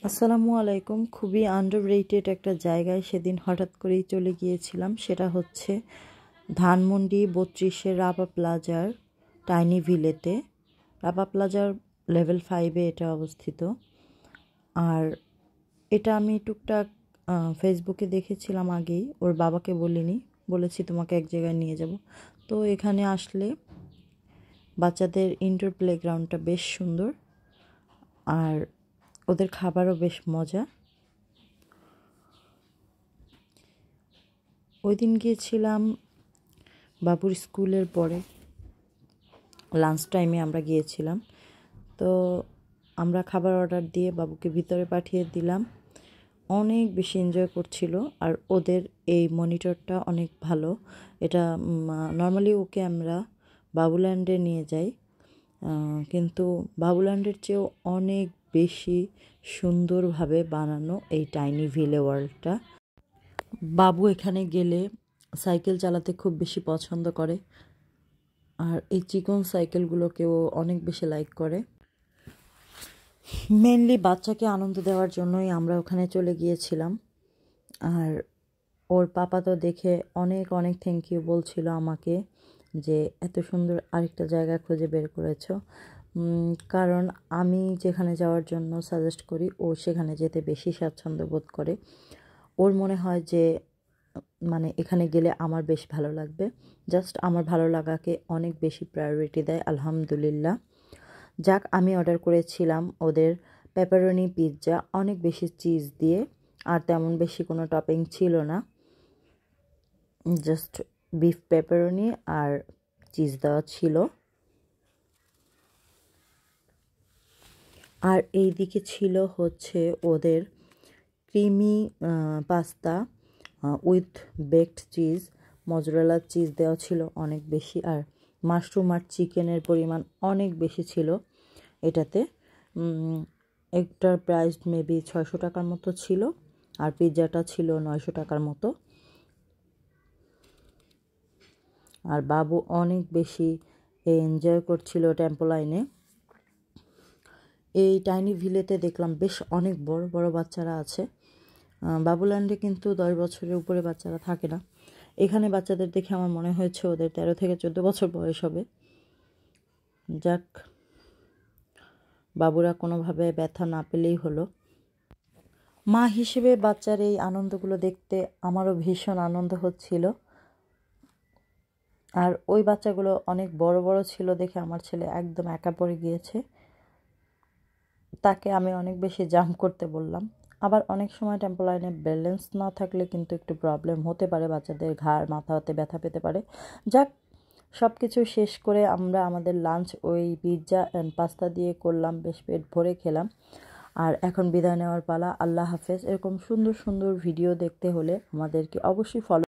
আসসালামু আলাইকুম। খুবই আন্ডাররেটেড একটা জায়গায় সেদিন হঠাৎ করেই চলে গিয়েছিলাম। সেটা হচ্ছে ধানমন্ডি 32-এর রাবা প্লাজার টাইনি ভিলেতে। রাবা প্লাজার লেভেল 5-এ এটা অবস্থিত। আর এটা আমি টুকটাক ফেসবুকে দেখেছিলাম আগেই, ওর বাবাকে বলিনি, বলেছি তোমাকে এক জায়গায় নিয়ে যাব। তো এখানে আসলে বাচ্চাদের ইনডোর প্লেগ্রাউন্ডটা বেশ সুন্দর, আর ওদের খাবারও বেশ মজা। ওই দিন গিয়েছিলাম বাবুর স্কুলের পরে, লাঞ্চ টাইমে আমরা গিয়েছিলাম। তো আমরা খাবার অর্ডার দিয়ে বাবুকে ভিতরে পাঠিয়ে দিলাম। অনেক বেশি এনজয় করছিল। আর ওদের এই মনিটরটা অনেক ভালো। এটা নর্মালি ওকে আমরা বাবুল্যান্ডে নিয়ে যাই, কিন্তু বাবুল্যান্ডের চেয়েও অনেক বেশি সুন্দরভাবে বানানো এই টাইনি ভিলে ওয়ার্ল্ডটা। বাবু এখানে গেলে সাইকেল চালাতে খুব বেশি পছন্দ করে, আর এই চিকন সাইকেলগুলোকেও অনেক বেশি লাইক করে। মেনলি বাচ্চাকে আনন্দ দেওয়ার জন্যই আমরা ওখানে চলে গিয়েছিলাম। আর ওর পাপা তো দেখে অনেক অনেক থ্যাংক ইউ বলছিল আমাকে, যে এত সুন্দর আরেকটা জায়গা খুঁজে বের করেছো। কারণ আমি যেখানে যাওয়ার জন্য সাজেস্ট করি ও সেখানে যেতে বেশি স্বাচ্ছন্দ্য বোধ করে। ওর মনে হয় যে মানে এখানে গেলে আমার বেশ ভালো লাগবে। জাস্ট আমার ভালো লাগাকে অনেক বেশি প্রায়োরিটি দেয়, আলহামদুলিল্লাহ। যাক, আমি অর্ডার করেছিলাম ওদের পেপারনি পিৎজা, অনেক বেশি চিজ দিয়ে, আর তেমন বেশি কোনো টপিং ছিল না, জাস্ট বিফ পেপারনি আর চিজ দেওয়া ছিল। আর এই দিকে ছিল হচ্ছে ওদের creamy pasta with baked cheese, mozzarella cheese দেওয়া ছিল অনেক বেশি, আর মাশরুম আর চিকেনের পরিমাণ অনেক বেশি ছিল এটাতে। একটার প্রাইস মেবি 600 টাকার মতো ছিল, আর পিৎজাটা ছিল 900 টাকার মতো। আর বাবু অনেক বেশি এনজয় করছিল টেম্পোলাইনে। এই টাইনি ভিলেতে দেখলাম বেশ অনেক বড় বড় বাচ্চারা আছে। বাবুল্যান্ডে কিন্তু 10 বছরের উপরে বাচ্চারা থাকে না। এখানে বাচ্চাদের দেখে আমার মনে হয়েছে ওদের 13 থেকে 14 বছর বয়স হবে। যাক, বাবুরা কোনোভাবে ব্যথা না পেলেই হলো। মা হিসেবে বাচ্চার এই আনন্দগুলো দেখতে আমারও ভীষণ আনন্দ হচ্ছিল। আর ওই বাচ্চাগুলো অনেক বড় বড় ছিল দেখে আমার ছেলে একদম একা পড়ে গিয়েছে। তাকে আমি অনেক বেশি জাম্প করতে বললাম। আবার অনেক সময় টেম্পোলাইনে ব্যালেন্স না থাকলে কিন্তু একটু প্রবলেম হতে পারে, বাচ্চাদের ঘাড় মাথা হতে ব্যথা পেতে পারে। যাক, সব কিছু শেষ করে আমরা আমাদের লাঞ্চ ওই পিৎজা অ্যান্ড পাস্তা দিয়ে করলাম, বেশ পেট ভরে খেলাম। আর এখন বিদায় নেওয়ার পালা। আল্লাহ হাফেজ। এরকম সুন্দর সুন্দর ভিডিও দেখতে হলে আমাদেরকে অবশ্যই ফলো